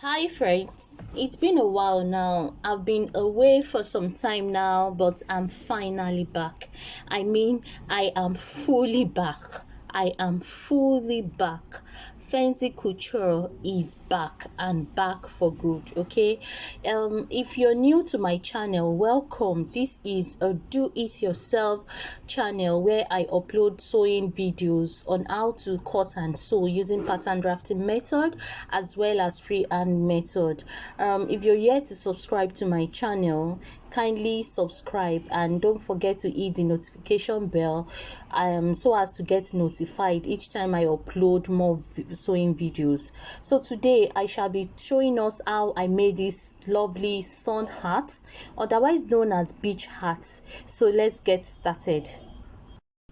Hi friends, it's been a while now. I've been away for some time now, but I'm finally back. I am fully back. I am fully back. FENZY Couture is back and back for good. Okay, if you're new to my channel, welcome. This is a do-it-yourself channel where I upload sewing videos on how to cut and sew using pattern drafting method as well as freehand method. If you're yet to subscribe to my channel, kindly subscribe and don't forget to hit the notification bell so as to get notified each time I upload more sewing videos. So today I shall be showing us how I made this lovely sun hat, otherwise known as beach hat. So let's get started.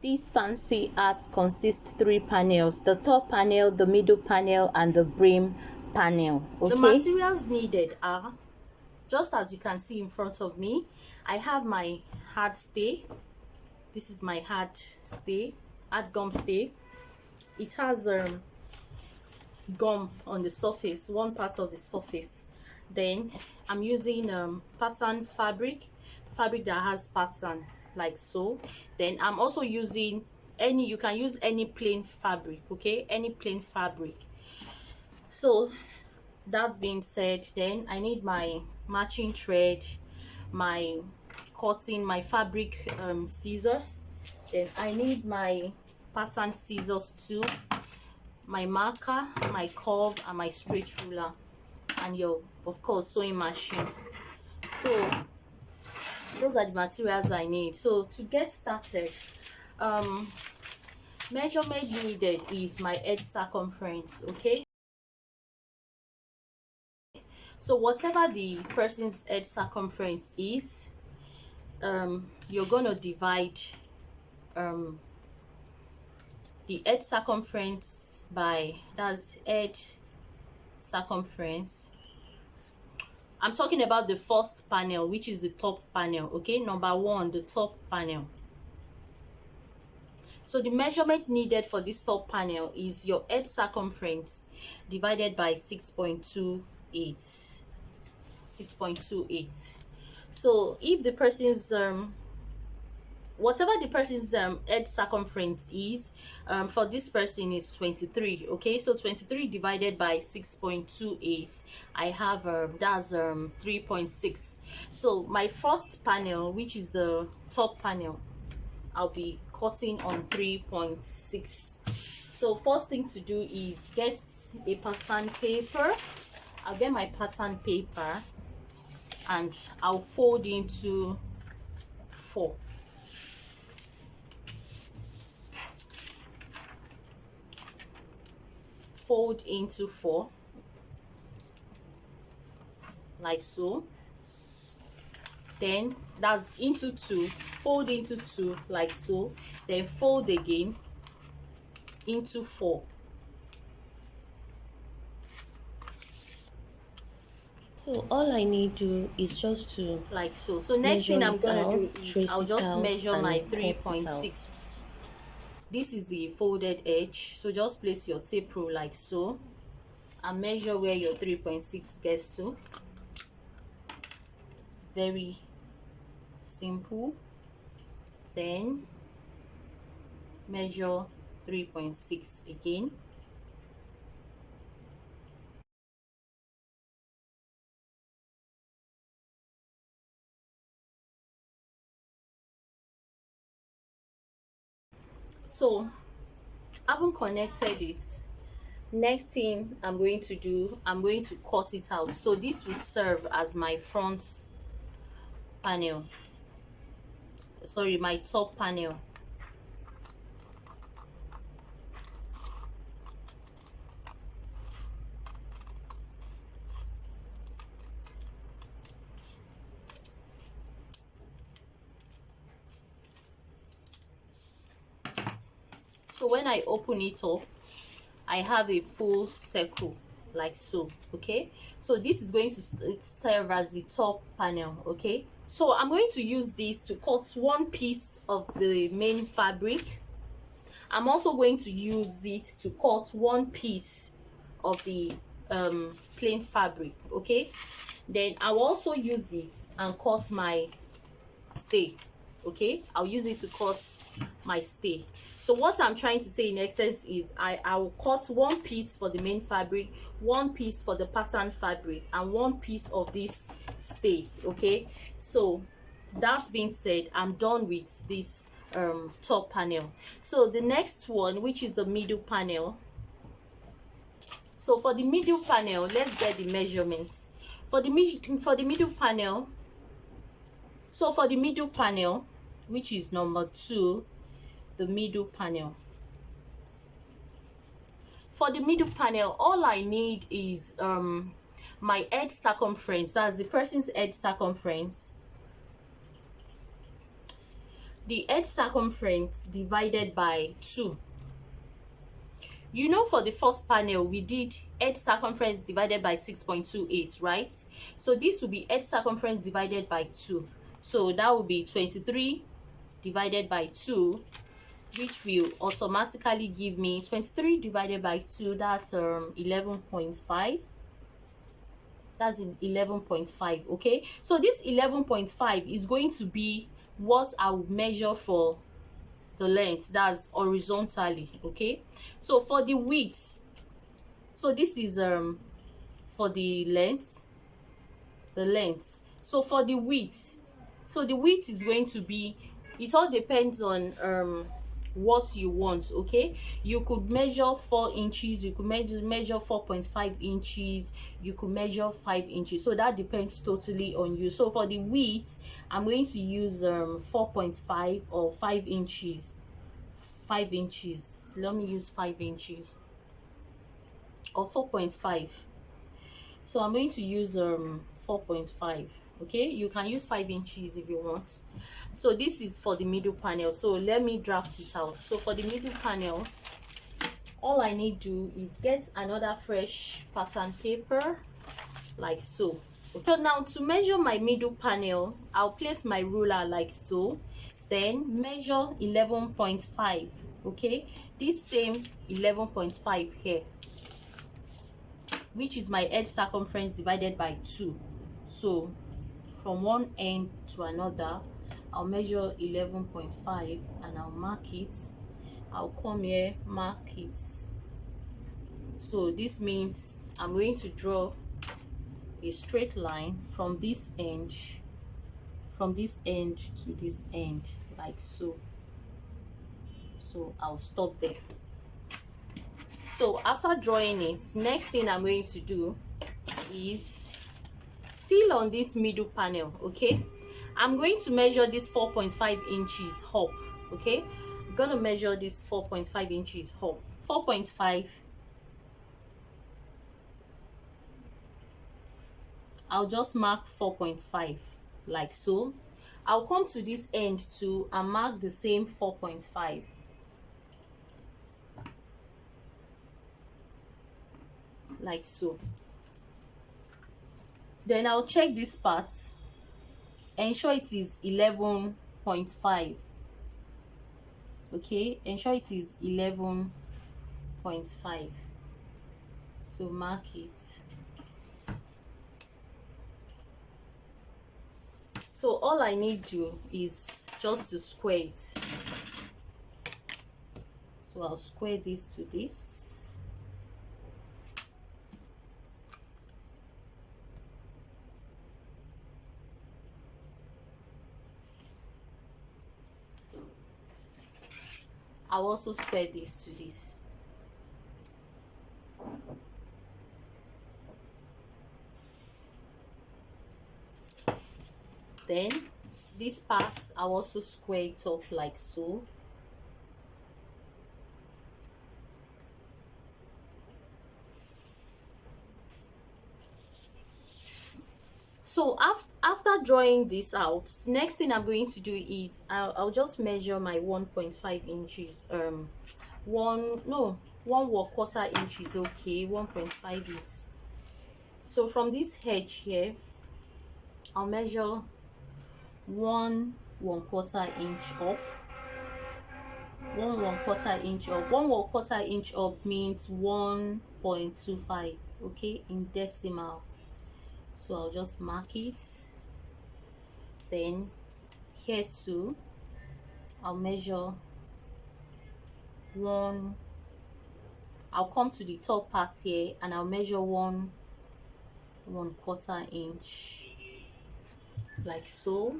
This fancy art consists 3 panels: the top panel, the middle panel, and the brim panel. Okay. The materials needed are, just as you can see in front of me, I have my hard stay. This is my hard stay, hard gum stay. It has gum on the surface, one part of the surface. Then I'm using pattern fabric that has pattern, like so. Then I'm also using you can use any plain fabric, okay, any plain fabric. So that being said, then I need my matching thread, my fabric scissors. Then I need my pattern scissors too, my marker, my curve, and my straight ruler, and your, of course, sewing machine. So those are the materials I need. So to get started, measurement needed is my edge circumference. Okay, so whatever the person's edge circumference is, you're gonna divide the edge circumference by, that's edge circumference. I'm talking about the first panel, which is the top panel. Okay, number 1, the top panel. So the measurement needed for this top panel is your edge circumference divided by 6.28. 6.28. So if the person's whatever the person's edge circumference is, for this person is 23. Okay, so 23 divided by 6.28, I have that's 3.6. so my first panel, which is the top panel, I'll be cutting on 3.6. so first thing to do is get a pattern paper. I'll get my pattern paper and I'll fold into 4. Fold into 4, like so. Then that's into 2, fold into 2, like so. Then fold again into 4. So all I need to do is just to, like so. So next thing I'm gonna do is I'll just measure my 3.6. This is the folded edge, so just place your tape rule like so and measure where your 3.6 gets to. It's very simple. Then measure 3.6 again. So I haven't connected it. Next thing I'm going to do, I'm going to cut it out. So this will serve as my front panel, sorry, my top panel. So when I open it up, I have a full circle, like so. Okay, so this is going to serve as the top panel. Okay, so I'm going to use this to cut one piece of the main fabric. I'm also going to use it to cut one piece of the plain fabric. Okay, then I'll also use it and cut my stay. Okay, I'll use it to cut my stay. So what I'm trying to say in essence is I will cut one piece for the main fabric, one piece for the pattern fabric, and one piece of this stay. Okay, so that being said, I'm done with this top panel. So the next one, which is the middle panel. So for the middle panel, let's get the measurements for the middle panel. So for the middle panel, which is number 2, the middle panel. For the middle panel, all I need is my edge circumference. That's the person's edge circumference. The edge circumference divided by 2. You know, for the first panel, we did edge circumference divided by 6.28, right? So this will be edge circumference divided by 2. So that will be 23 divided by 2, which will automatically give me 23 divided by 2, that's 11.5. That's 11.5. Okay, so this 11.5 is going to be what I will measure for the length, that's horizontally. Okay, so for the width, so this is for the length. So for the width, so the width is going to be, it all depends on what you want. Okay, you could measure 4 inches, you could measure 4.5 inches, you could measure 5 inches. So that depends totally on you. So for the width, I'm going to use 4.5 or 5 inches. 5 inches. Let me use 5 inches or 4.5. So I'm going to use 4.5. Okay, you can use 5 inches if you want. So this is for the middle panel. So let me draft it out. So for the middle panel, all I need to do is get another fresh pattern paper like so. So now to measure my middle panel, I'll place my ruler like so, then measure 11.5. okay, this same 11.5 here, which is my edge circumference divided by 2. So from one end to another, I'll measure 11.5 and I'll mark it. I'll come here, mark it. So this means I'm going to draw a straight line from this end to this end like so. So I'll stop there. So after drawing it, next thing I'm going to do is still on this middle panel. Okay, I'm going to measure this 4.5 inches up. Okay, I'm gonna measure this 4.5 inches up. 4.5. I'll just mark 4.5 like so. I'll come to this end too and mark the same 4.5. like so. Then I'll check this part, ensure it is 11.5. okay, ensure it is 11.5. so mark it. So all I need to do is just to square it. So I'll square this to this. I'll also square this to this. Then this part I'll also square it up like so. So after drawing this out, next thing I'm going to do is I'll just measure my 1.5 inches. One quarter inch is okay. 1.5 is. So from this edge here, I'll measure 1 1/4 inch up. 1 1/4 inch up. 1 1/4 inch up means 1.25. okay, in decimal. So I'll just mark it. Then here too, I'll measure one. I'll come to the top part here and I'll measure 1/4 inch, like so,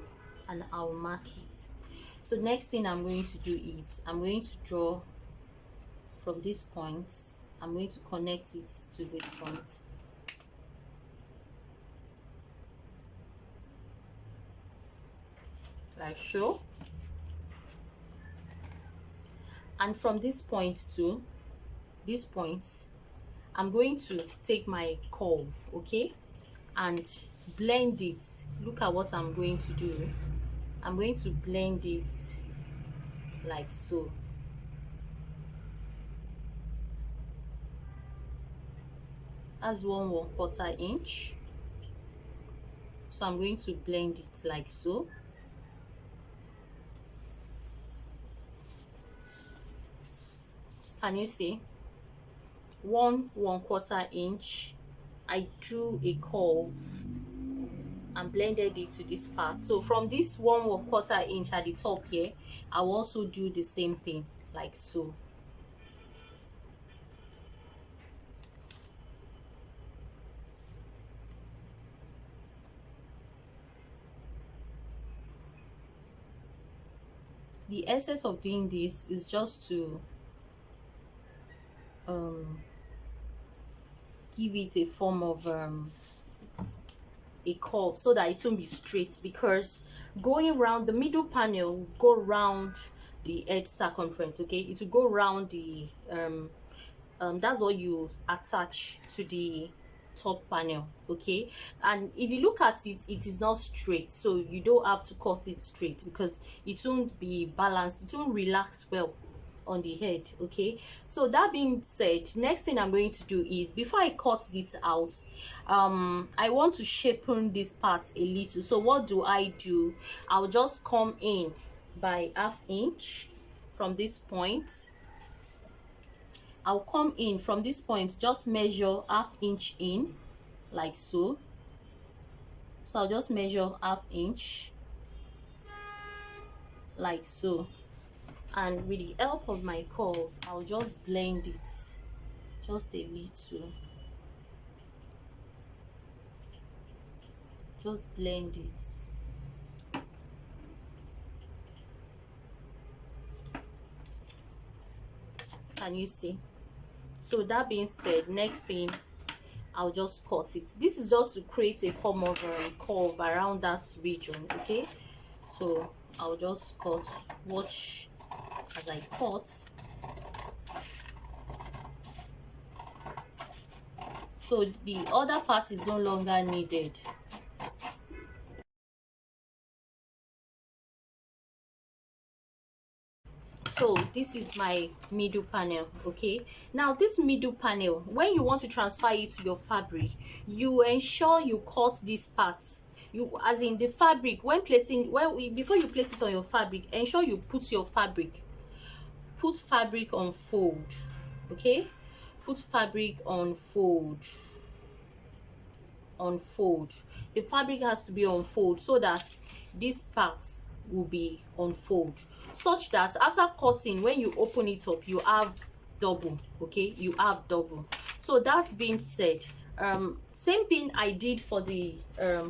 and I'll mark it. So next thing I'm going to do is I'm going to draw from this point. I'm going to connect it to this point, like so. And from this point to this point, I'm going to take my curve, okay, and blend it. Look at what I'm going to do. I'm going to blend it like so. That's 1/4 inch. So I'm going to blend it like so. Can you see? 1/4 inch. I drew a curve and blended it to this part. So from this 1/4 inch at the top here, I'll also do the same thing, like so. The essence of doing this is just to give it a form of a curve so that it won't be straight, because going around the middle panel, go around the edge circumference, okay, it will go around the that's what you attach to the top panel, okay. And if you look at it, it is not straight, so you don't have to cut it straight because it won't be balanced, it won't relax well on the head, okay. So that being said, next thing I'm going to do is, before I cut this out, I want to shapen this part a little. So what do? I'll just come in by 1/2 inch from this point. I'll come in from this point, just measure 1/2 inch in, like so. So I'll just measure 1/2 inch, like so. And with the help of my curve, I'll just blend it just a little. Just blend it. Can you see? So that being said, next thing, I'll just cut it. This is just to create a form of curve around that region, okay. So I'll just cut. Watch as I cut. So the other part is no longer needed. So this is my middle panel, okay. Now this middle panel, when you want to transfer it to your fabric, you ensure you cut these parts. You, as in the fabric, before you place it on your fabric, ensure you put fabric on fold, okay. Put fabric on fold. The fabric has to be on fold so that these parts will be on fold, such that after cutting, when you open it up, you have double, okay, you have double. So that being said, same thing I did for the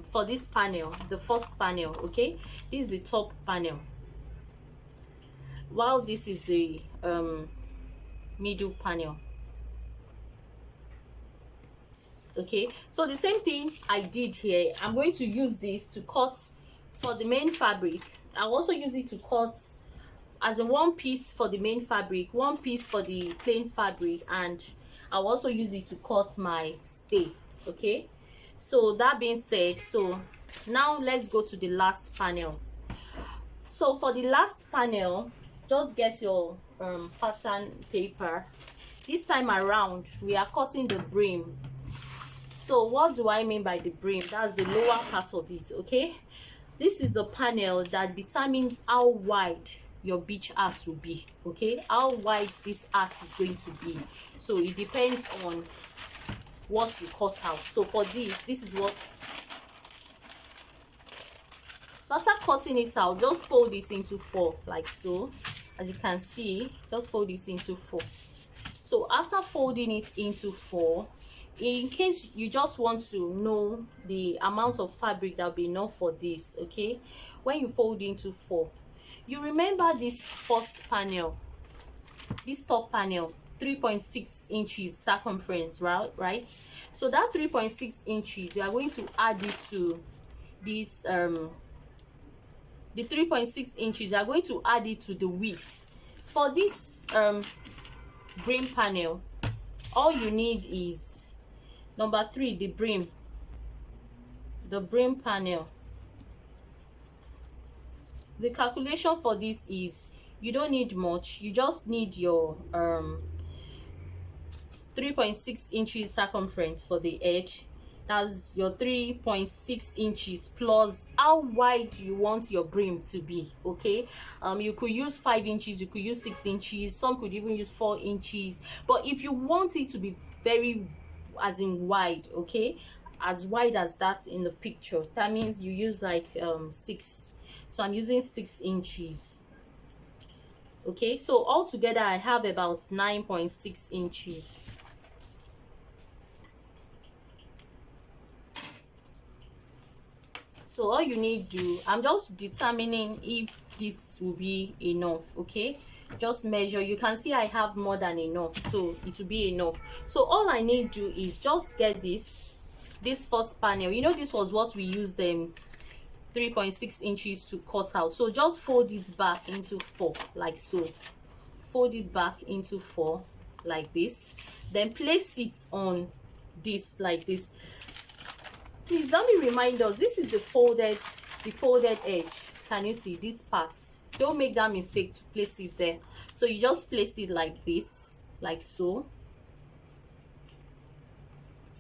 for this panel, the first panel, okay. This is the top panel, while this is the middle panel, okay. So the same thing I did here, I'm going to use this to cut for the main fabric. I'll also use it to cut as a one piece for the main fabric, one piece for the plain fabric, and I'll also use it to cut my stay, okay. So that being said, so now let's go to the last panel. So for the last panel, just get your pattern paper. This time around, we are cutting the brim. So what do I mean by the brim? That's the lower part of it, okay. This is the panel that determines how wide your beach art will be, okay, how wide this art is going to be. So it depends on what you cut out. So for this is what. So after cutting it out, just fold it into 4 like so. As you can see, just fold it into 4. So after folding it into 4, in case you just want to know the amount of fabric that will be enough for this, okay, when you fold into 4, you remember this first panel, this top panel, 3.6 inches circumference, right? So that 3.6 inches, you are going to add it to this the 3.6 inches, you are going to add it to the width. For this brim panel, all you need is number 3, the brim panel. The calculation for this is, you don't need much, you just need your 3.6 inches circumference for the edge. That's your 3.6 inches plus how wide you want your brim to be, okay. You could use 5 inches, you could use 6 inches, some could even use 4 inches, but if you want it to be very, as in wide, okay, as wide as that in the picture, that means you use like 6. So I'm using 6 inches, okay. So altogether I have about 9.6 inches. So all you need to do, I'm just determining if this will be enough, okay. Just measure. You can see I have more than enough, so it will be enough. So all I need to do is just get this first panel. You know, this was what we used them 3.6 inches to cut out. So just fold it back into 4 like so. Fold it back into 4 like this, then place it on this like this. Please let me remind us, this is the folded edge. Can you see this part? Don't make that mistake to place it there. So you just place it like this, like so.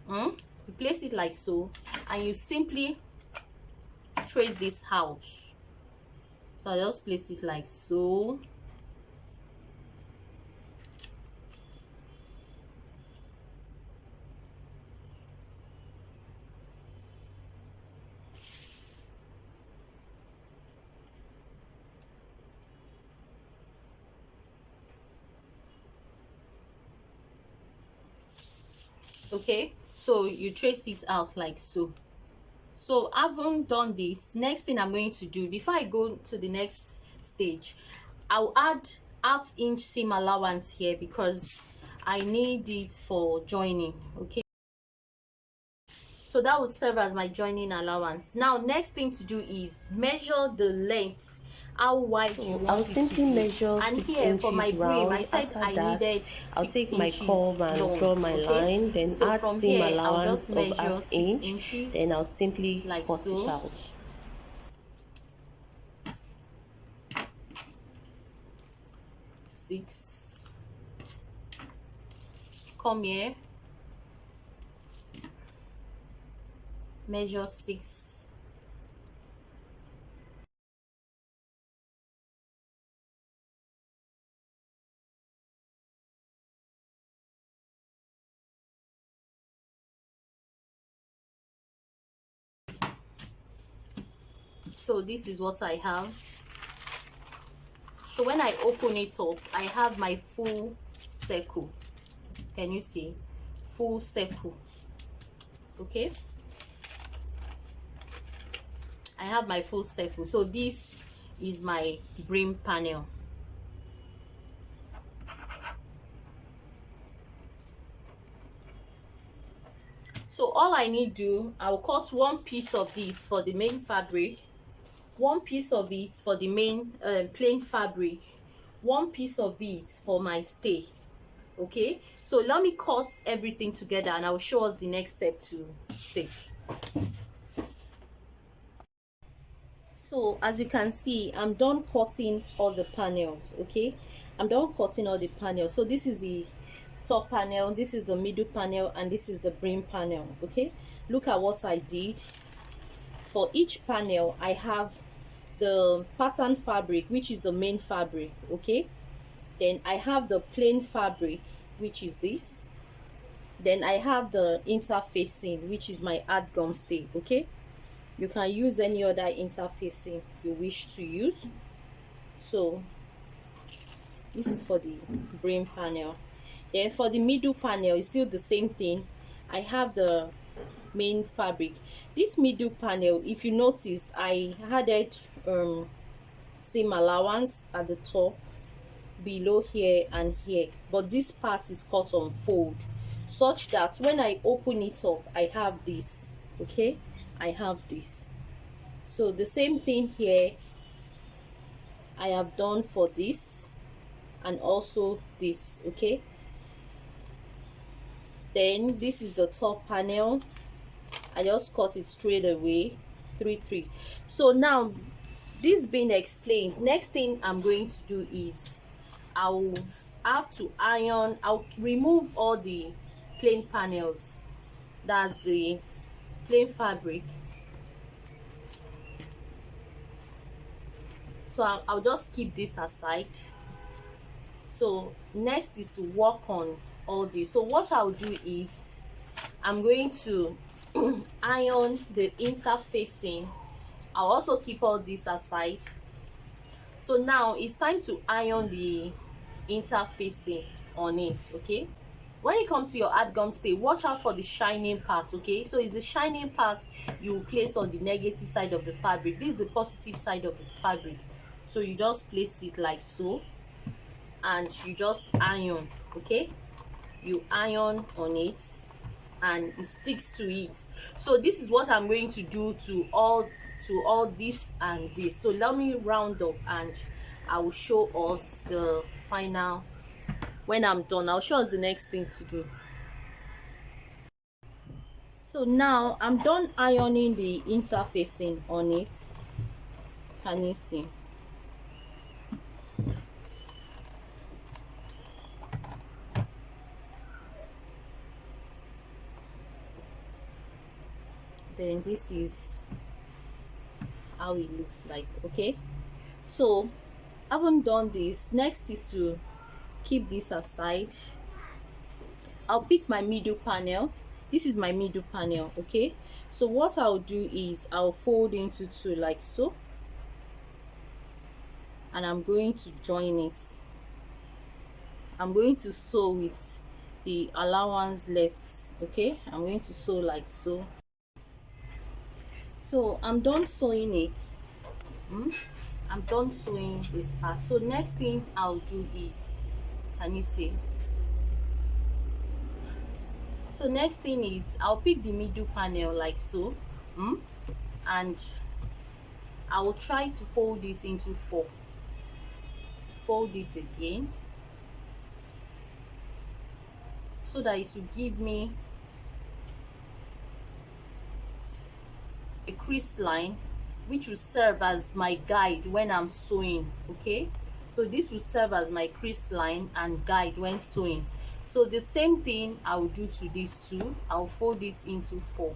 You place it like so, and you simply trace this out. So I just place it like so. Okay, so you trace it out like so. So having done this, next thing I'm going to do before I go to the next stage, I'll add ½ inch seam allowance here because I need it for joining, okay. So that would serve as my joining allowance. Now next thing to do is measure the length, how wide you want I'll it simply to be. measure And 6 here for my inches brim, round. I said After I that, needed I'll 6 take my inches curve and long, draw my okay? line, then So add from seam here, I'll allowance just of measure ½ 6 inch, inches, then I'll simply like cut so. it out. Six. Come here, measure 6. So this is what I have. So when I open it up, I have my full circle. Can you see? Full circle. Okay, I have my full circle. So this is my brim panel. So all I need to do, I'll cut one piece of this for the main fabric, one piece of it for the main plain fabric, one piece of it for my stay. Okay, so let me cut everything together and I'll show us the next step to take. So as you can see, I'm done cutting all the panels. Okay, I'm done cutting all the panels. So this is the top panel, this is the middle panel, and this is the brim panel. Okay, look at what I did. For each panel I have the pattern fabric, which is the main fabric. Okay, then I have the plain fabric, which is this. Then I have the interfacing, which is my add gum stay. Okay, you can use any other interfacing you wish to use. So this is for the brim panel. Then for the middle panel, it's still the same thing. I have the main fabric. This middle panel, if you noticed, I added seam allowance at the top, below here and here, but this part is cut on fold, such that when I open it up, I have this. Okay, I have this. So the same thing here I have done for this and also this. Okay, then this is the top panel. I just cut it straight away, 3-3. So now this being explained, next thing I'm going to do is I'll have to iron. I'll remove all the plain panels, that's the plain fabric. So I'll just keep this aside. So next is to work on all this. So what I'll do is I'm going to iron the interfacing. I'll also keep all this aside. So now it's time to iron the interfacing on it. Okay, when it comes to your add gum stay, watch out for the shining part. Okay, so it's the shining part you place on the negative side of the fabric. This is the positive side of the fabric. So you just place it like so and you just iron. Okay, you iron on it and it sticks to it. So this is what I'm going to do to all this and this. So let me round up and I will show us the final. When I'm done, I'll show us the next thing to do. So now I'm done ironing the interfacing on it. Can you see? Then this is how it looks like. Okay, so I haven't done this. Next is to keep this aside. I'll pick my middle panel. This is my middle panel. Okay, so what I'll do is I'll fold into two like so, and I'm going to join it. I'm going to sew with the allowance left. Okay, I'm going to sew like so. So I'm done sewing it. I'm done sewing this part. So next thing I'll do is, can you see? So next thing is I'll pick the middle panel like so, and I will try to fold this into 4. Fold it again so that it will give me a crease line, which will serve as my guide when I'm sewing. Okay, so this will serve as my crease line and guide when sewing. So the same thing I will do to these two. I'll fold it into 4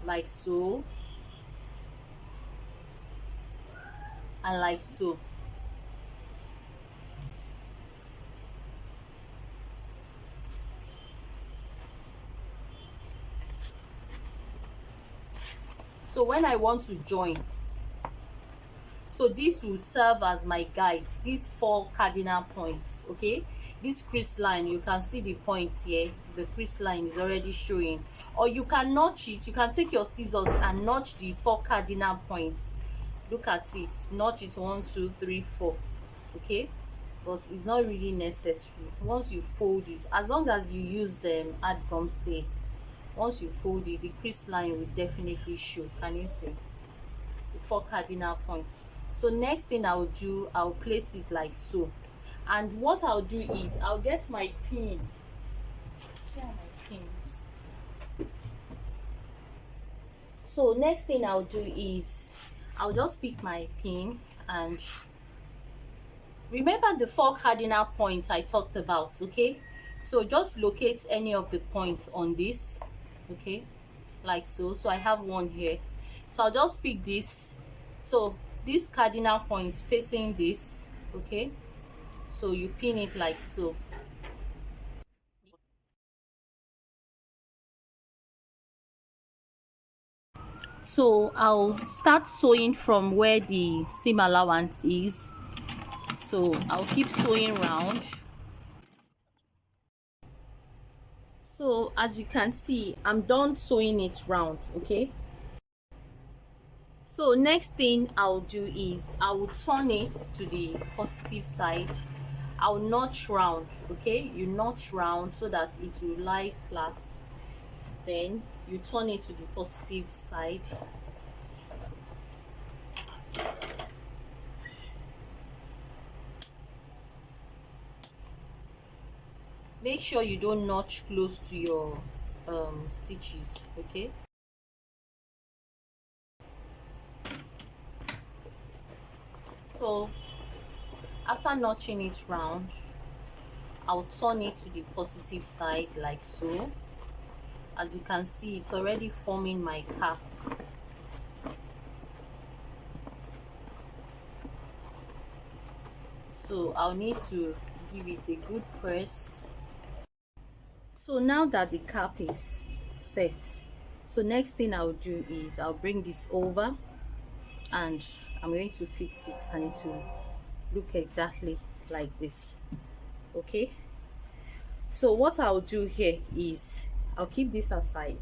like so and like so. So when I want to join, so this will serve as my guide, these 4 cardinal points. Okay, this crease line, you can see the points here. The crease line is already showing, or you can notch it. You can take your scissors and notch the 4 cardinal points. Look at it, notch it 1 2 3 4. Okay, but it's not really necessary. Once you fold it, as long as you use them add gum stay, once you fold it, the crease line will definitely show. Can you see the 4 cardinal points? So next thing I'll do, I'll place it like so. And what I'll do is I'll get my pin. Here are my pins. So next thing I'll do is I'll just pick my pin and remember the 4 cardinal points I talked about. Okay, so just locate any of the points on this. Okay, like so. So I have one here, so I'll just pick this. So this cardinal point facing this. Okay, so you pin it like so. So I'll start sewing from where the seam allowance is. So I'll keep sewing round. So as you can see, I'm done sewing it round. Okay, so next thing I'll do is I will turn it to the positive side. I'll notch round. Okay, you notch round so that it will lie flat. Then you turn it to the positive side. Make sure you don't notch close to your stitches. Okay, so after notching it round, I'll turn it to the positive side like so. As you can see, it's already forming my cap. So I'll need to give it a good press. So now that the cap is set, so next thing I'll do is I'll bring this over and I'm going to fix it, and it will look exactly like this. Okay, so what I'll do here is I'll keep this aside,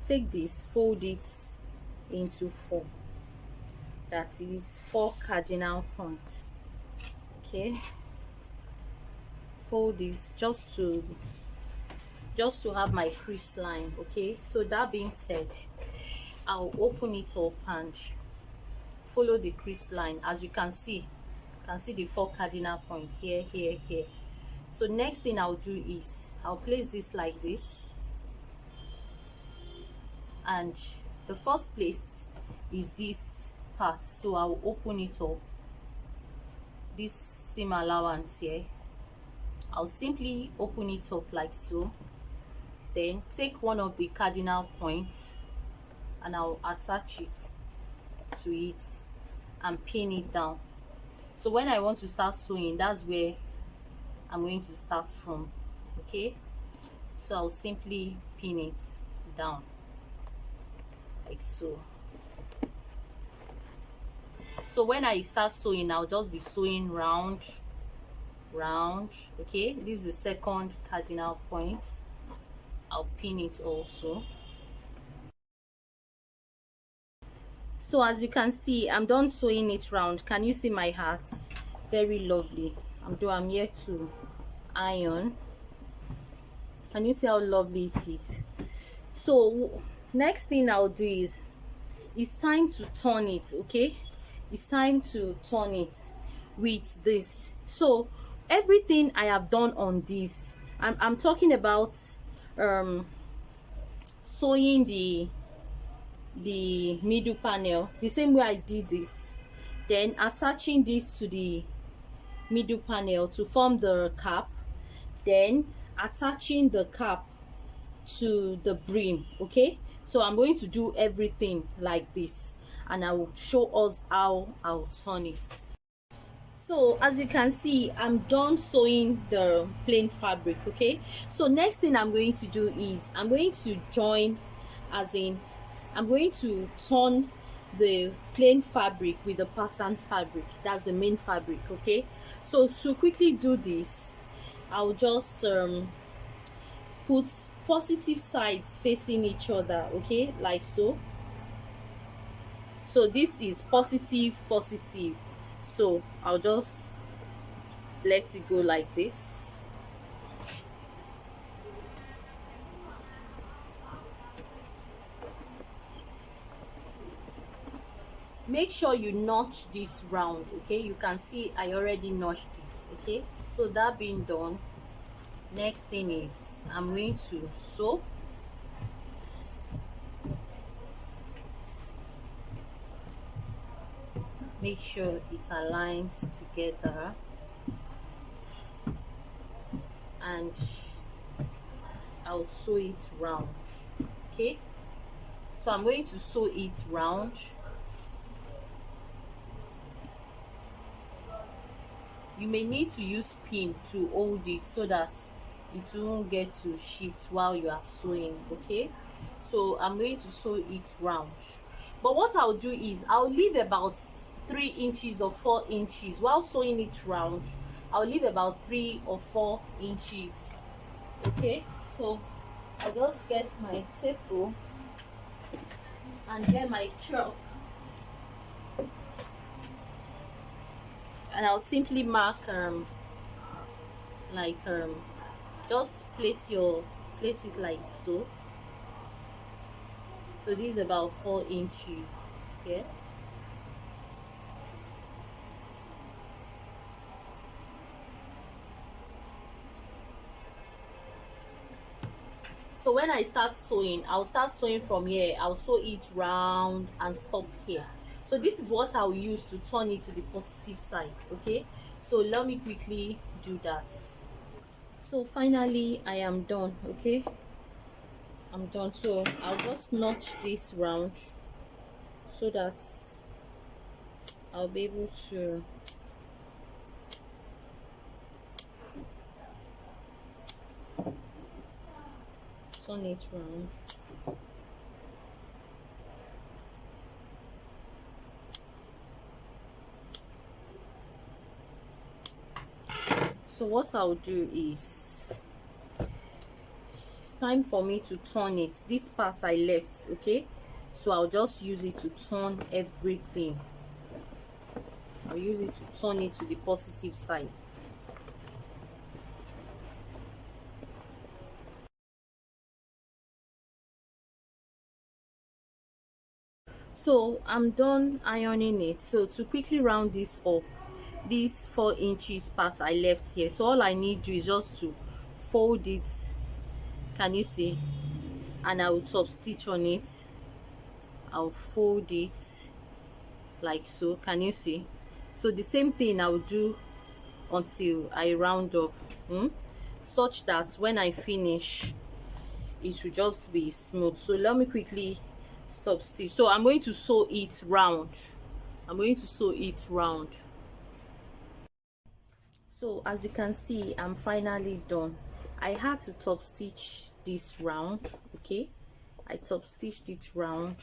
take this, fold it into four, that is 4 cardinal points. Okay, fold it just to have my crease line. Okay, so that being said, I'll open it up and follow the crease line. As you can see, the 4 cardinal points here, here, here. So next thing I'll do is I'll place this like this, and the first place is this part, so I'll open it up, this seam allowance here. I'll simply open it up like so, then take one of the cardinal points and I'll attach it to it and pin it down. So when I want to start sewing, that's where I'm going to start from. Okay, so I'll simply pin it down like so. So when I start sewing, I'll just be sewing round. Okay, this is the second cardinal point. I'll pin it also. So as you can see, I'm done sewing it round. Can you see my heart? Very lovely. I'm here to iron. Can you see how lovely it is? So next thing I'll do is it's time to turn it. Okay, it's time to turn it with this. So everything I have done on this, I'm talking about sewing the middle panel the same way I did this, then attaching this to the middle panel to form the cap, then attaching the cap to the brim. Okay, so I'm going to do everything like this and I will show us how I'll turn it. So as you can see, I'm done sewing the plain fabric. Okay, so next thing I'm going to do is I'm going to join, as in I'm going to turn the plain fabric with the pattern fabric. That's the main fabric. Okay, so to quickly do this, I'll just put positive sides facing each other. Okay, like so. So this is positive, so I'll just let it go like this. Make sure you notch this round. Okay, you can see I already notched it. Okay, so that being done, next thing is I'm going to sew. Make sure it aligns together, and I'll sew it round. Okay, so I'm going to sew it round. You may need to use pin to hold it so that it won't get to shift while you are sewing. Okay, so I'm going to sew it round. But what I'll do is I'll leave about 3 inches or 4 inches while sewing it round. I'll leave about 3 or 4 inches. Okay, so I'll just get my tape rule and get my chalk, and I'll simply mark like just place it like so. So this is about 4 inches. Okay, so when I start sewing, I'll start sewing from here. I'll sew it round and stop here. So this is what I'll use to turn it to the positive side. Okay, so let me quickly do that. So finally I am done. Okay, I'm done. So I'll just notch this round so that I'll be able to turn it round. So what I'll do is, it's time for me to turn it. This part I left, okay, so I'll just use it to turn everything. I'll use it to turn it to the positive side. So I'm done ironing it. So to quickly round this up, this 4 inches part I left here, so all I need to do is just to fold it, can you see, and I will top stitch on it. I'll fold it like so, can you see? So the same thing I'll do until I round up, such that when I finish it will just be smooth. So let me quickly stop stitch. So I'm going to sew it round. So as you can see, I'm finally done. I had to top stitch this round. Okay, I top stitched it round.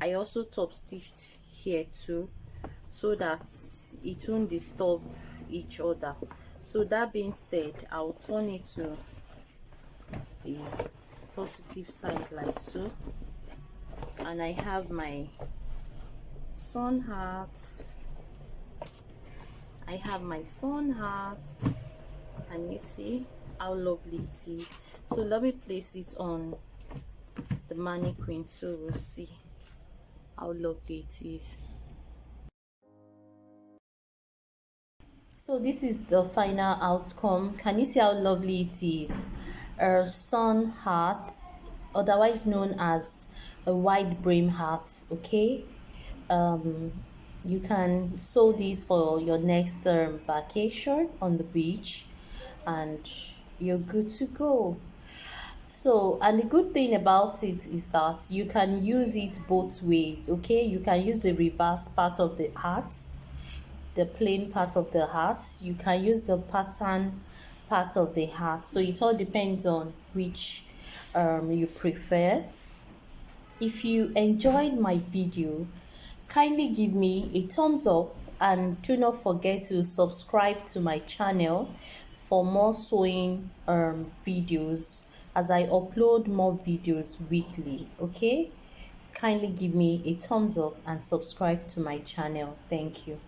I also top stitched here too, so that it won't disturb each other. So that being said, I'll turn it to the positive side like so, and I have my sun hat. And you see how lovely it is. So let me place it on the mannequin so we'll see how lovely it is. So this is the final outcome. Can you see how lovely it is? A sun hat, otherwise known as a wide brim hat. Okay, you can sew this for your next vacation on the beach, and you're good to go. So, and the good thing about it is that you can use it both ways. Okay, you can use the reverse part of the hat, the plain part of the hat. You can use the pattern part of the hat. So it all depends on which you prefer. If you enjoyed my video, kindly give me a thumbs up, and do not forget to subscribe to my channel for more sewing videos, as I upload more videos weekly. Okay, kindly give me a thumbs up and subscribe to my channel. Thank you.